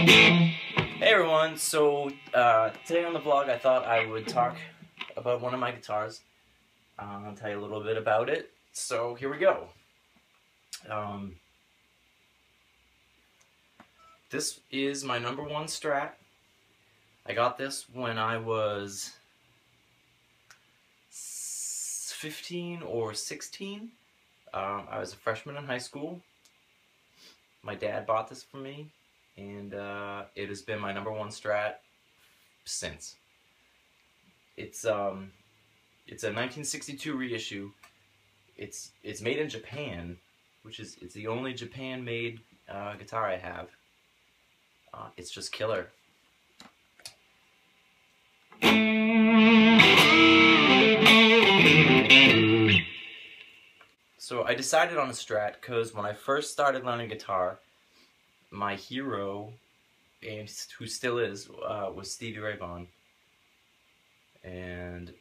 Hey everyone, so today on the vlog I thought I would talk about one of my guitars. I'll tell you a little bit about it. So here we go. This is my #1 Strat. I got this when I was 15 or 16. I was a freshman in high school. My dad bought this for me, and it has been my #1 Strat since. It's a 1962 reissue. It's made in Japan, it's the only Japan-made guitar I have. It's just killer. So I decided on a Strat because when I first started learning guitar, my hero, and who still is, was Stevie Ray Vaughan, and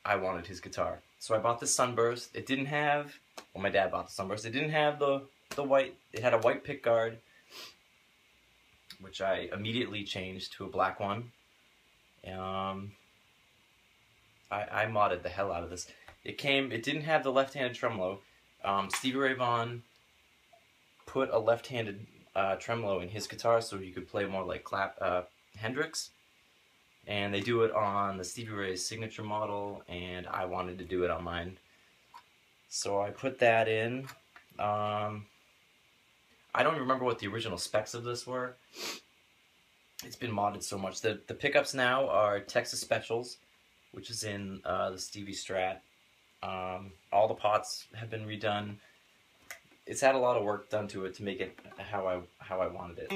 I wanted his guitar. So I bought the Sunburst. It didn't have, well, my dad bought the Sunburst. It didn't have the white, it had a white pickguard, which I immediately changed to a black one. I modded the hell out of this. It didn't have the left-handed tremolo. Stevie Ray Vaughan put a left-handed tremolo in his guitar so you could play more like Hendrix, and they do it on the Stevie Ray's signature model, and I wanted to do it on mine, so I put that in. I don't remember what the original specs of this were. It's been modded so much. The pickups now are Texas Specials, which is in the Stevie Strat. All the pots have been redone. It's had a lot of work done to it to make it how I wanted it.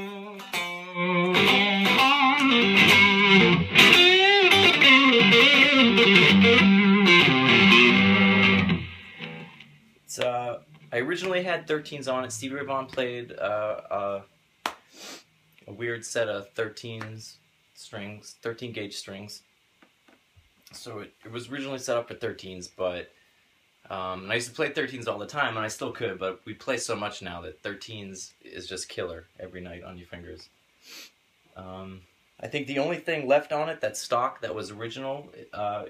It's I originally had 13s on it. Stevie Ray Vaughan played a weird set of 13 gauge strings. So it was originally set up for 13s, but and I used to play 13s all the time, and I still could, but we play so much now that 13s is just killer every night on your fingers. I think the only thing left on it that's stock that was original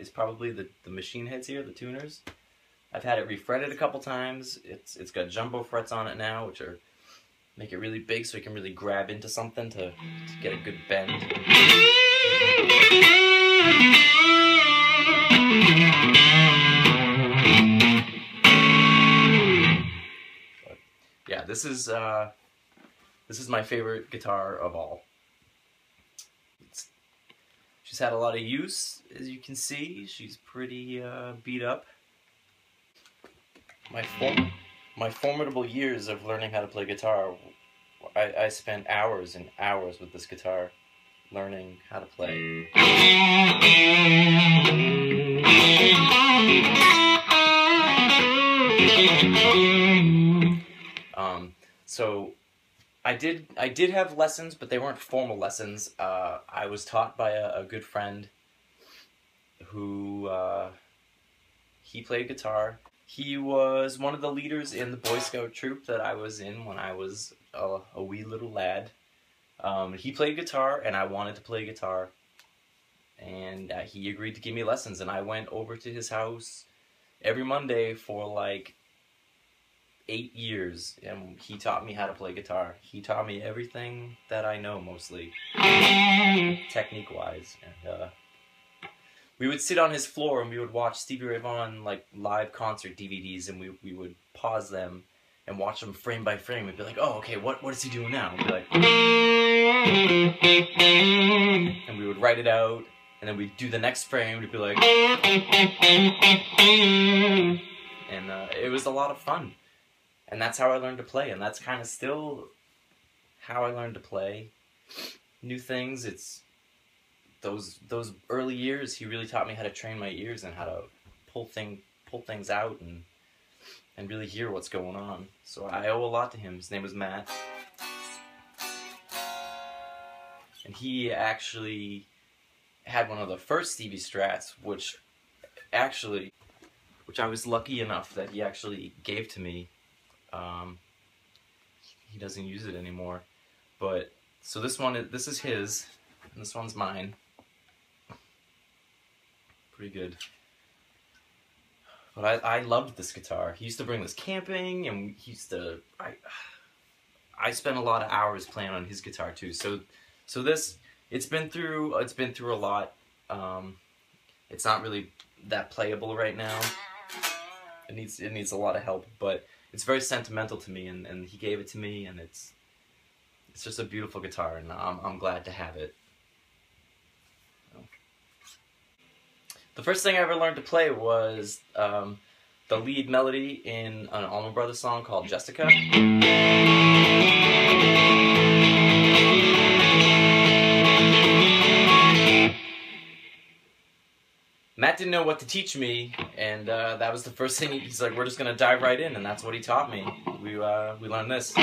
is probably the machine heads here, the tuners. I've had it refretted a couple times. It's got jumbo frets on it now, which make it really big so you can really grab into something to get a good bend. Yeah, this is my favorite guitar of all. She's had a lot of use, as you can see. She's pretty beat up. My formidable years of learning how to play guitar, I spent hours and hours with this guitar, learning how to play. So I did have lessons, but they weren't formal lessons. I was taught by a good friend who he played guitar. He was one of the leaders in the Boy Scout troop that I was in when I was a wee little lad. He played guitar, and I wanted to play guitar, and he agreed to give me lessons, and I went over to his house every Monday for like 8 years, and he taught me how to play guitar. He taught me everything that I know, mostly technique-wise, and we would sit on his floor and we would watch Stevie Ray Vaughan like live concert DVDs, and we would pause them and watch them frame by frame. We'd be like, oh, okay, what is he doing now? We'd be like, and we would write it out, and then we'd do the next frame. We'd be like, and it was a lot of fun. And that's how I learned to play, and that's kind of still how I learned to play new things. It's those early years. He really taught me how to train my ears and how to pull things out and really hear what's going on. So I owe a lot to him. His name was Matt, and he actually had one of the first Stevie Strats, which I was lucky enough that he actually gave to me. He doesn't use it anymore, but So this is his, and this one's mine. Pretty good. But I loved this guitar. He used to bring this camping, and he used to. I spent a lot of hours playing on his guitar too. So this it's been through a lot. It's not really that playable right now. It needs a lot of help, but it's very sentimental to me, and he gave it to me, and it's just a beautiful guitar, and I'm glad to have it. The first thing I ever learned to play was the lead melody in an Allman Brothers song called Jessica. Matt didn't know what to teach me, and that was the first thing. He's like, "We're just gonna dive right in," and that's what he taught me. We learned this.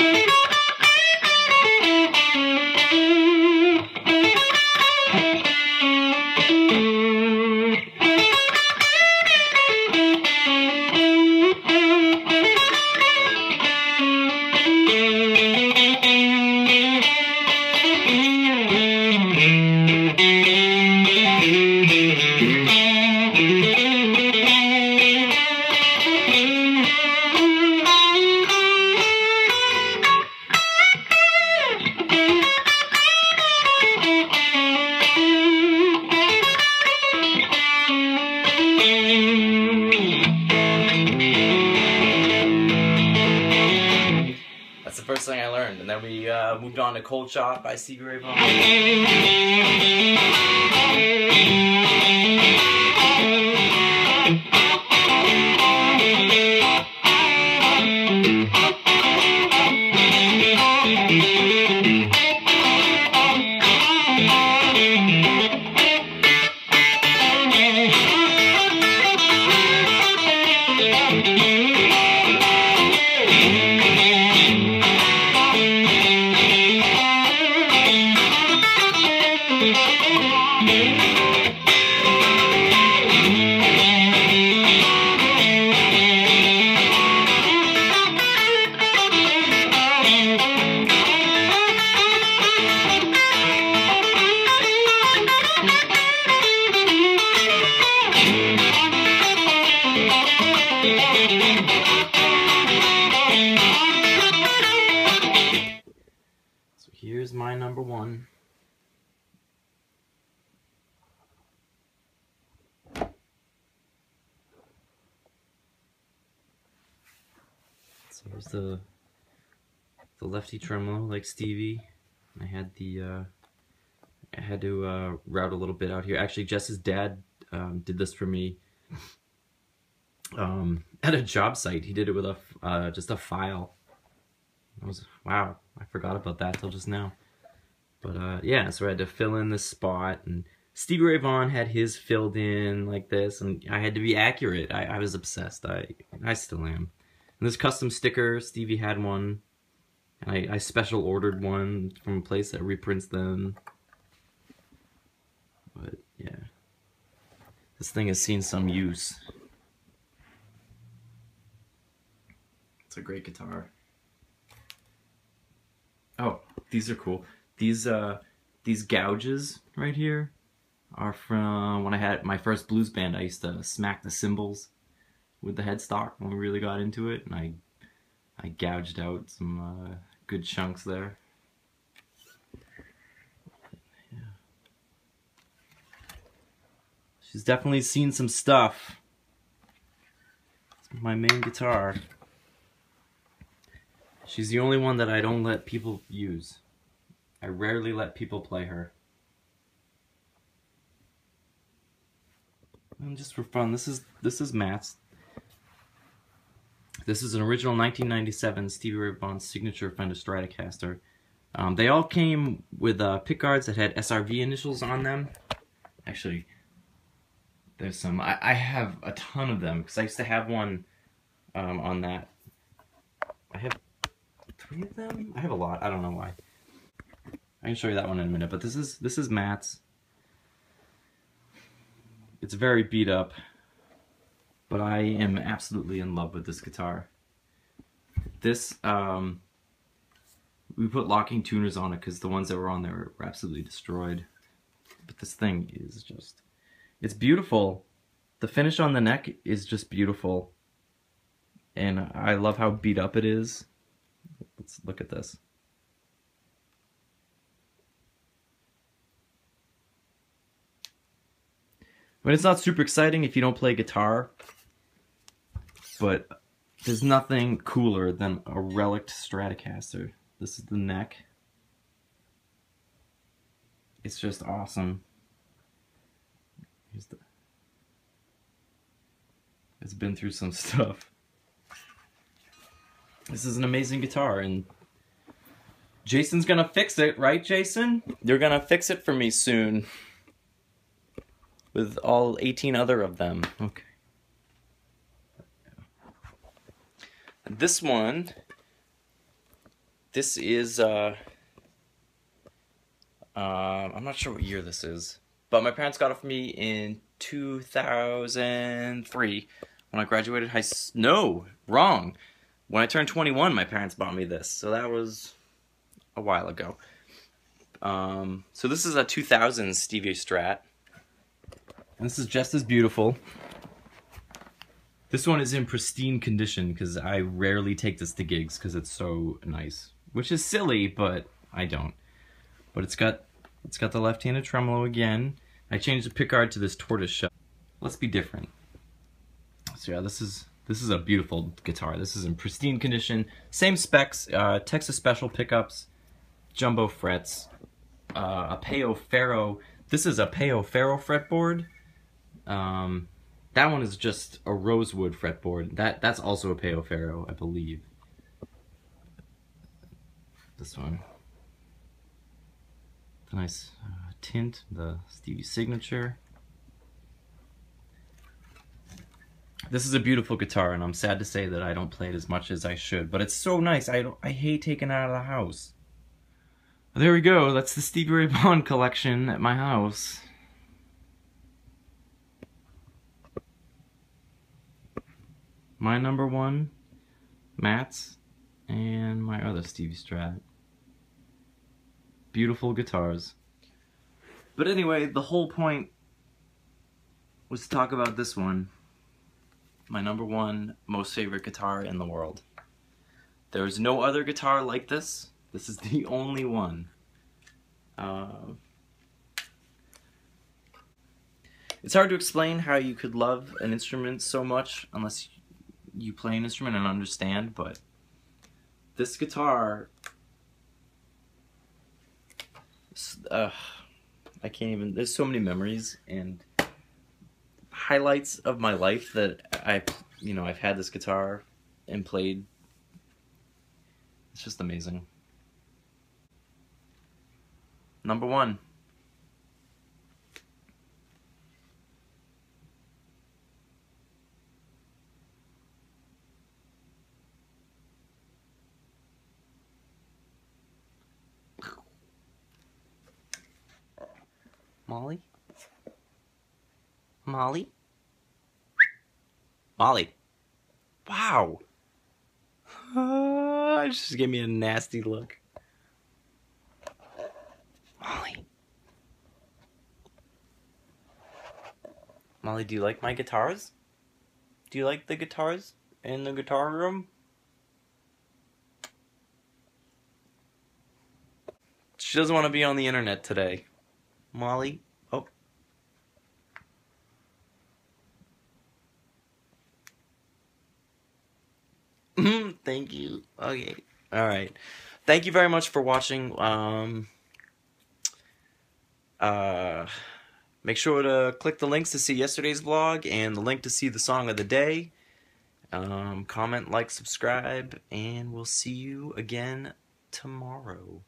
That's the first thing I learned, and then we moved on to Cold Shot by Stevie Ray Vaughan. Here's my number one. So here's the lefty tremolo like Stevie. I had the I had to route a little bit out here. Actually, Jess's dad did this for me at a job site. He did it with a just a file. Wow, I forgot about that till just now. But yeah, so I had to fill in this spot, and Stevie Ray Vaughan had his filled in like this, and I had to be accurate. I was obsessed. I still am. And this custom sticker, Stevie had one, and I special ordered one from a place that reprints them. But yeah, this thing has seen some use. It's a great guitar. Oh, these are cool. These gouges right here are from when I had my first blues band. I used to smack the cymbals with the headstock when we really got into it, and I gouged out some good chunks there. Yeah. She's definitely seen some stuff. It's my main guitar. She's the only one that I don't let people use. I rarely let people play her. And just for fun, this is Matt's. This is an original 1997 Stevie Ray Vaughan signature Fender Stratocaster. They all came with pickguards that had SRV initials on them. Actually, there's some. I have a ton of them because I used to have one on that. I have 3 of them? I have a lot. I don't know why. I can show you that one in a minute, but this is Matt's. It's very beat up, but I am absolutely in love with this guitar. This we put locking tuners on it because the ones that were on there were absolutely destroyed. But this thing is just, it's beautiful. The finish on the neck is just beautiful. And I love how beat up it is. Let's look at this. I mean, it's not super exciting if you don't play guitar, but there's nothing cooler than a relic Stratocaster. This is the neck. It's just awesome. It's been through some stuff. This is an amazing guitar, and Jason's gonna fix it, right, Jason? You're gonna fix it for me soon. With all 18 other of them. Okay. This one, this is, I'm not sure what year this is, but my parents got it for me in 2003 when I graduated high school. No, wrong. When I turned 21, my parents bought me this, so that was a while ago. So this is a 2000 Stevie Strat. And this is just as beautiful. This one is in pristine condition because I rarely take this to gigs because it's so nice. Which is silly, but I don't. But it's got the left-handed tremolo again. I changed the pickguard to this tortoise shell. Let's be different. So yeah, this is a beautiful guitar. This is in pristine condition. Same specs, Texas Special pickups, jumbo frets, a Peo Ferro. This is a Peo Ferro fretboard. That one is just a rosewood fretboard. That's also a Peo Ferro, I believe. This one. The nice tint, the Stevie signature. This is a beautiful guitar, and I'm sad to say that I don't play it as much as I should, but it's so nice. I hate taking it out of the house. There we go. That's the Stevie Ray Vaughan collection at my house. My number one, Matt's, and my other Stevie Strat. Beautiful guitars. But anyway, the whole point was to talk about this one. My number one most favorite guitar in the world. There is no other guitar like this. This is the only one. It's hard to explain how you could love an instrument so much unless you play an instrument and understand, but this guitar, I can't even, there's so many memories and highlights of my life that I've had this guitar and played. It's just amazing. Number one. Molly? Molly? Molly. Wow. Just gave me a nasty look. Molly. Molly, do you like my guitars? Do you like the guitars in the guitar room? She doesn't want to be on the internet today. Molly? Oh. Thank you. Okay. Alright. Thank you very much for watching. Make sure to click the links to see yesterday's vlog and the link to see the song of the day. Comment, like, subscribe, and we'll see you again tomorrow.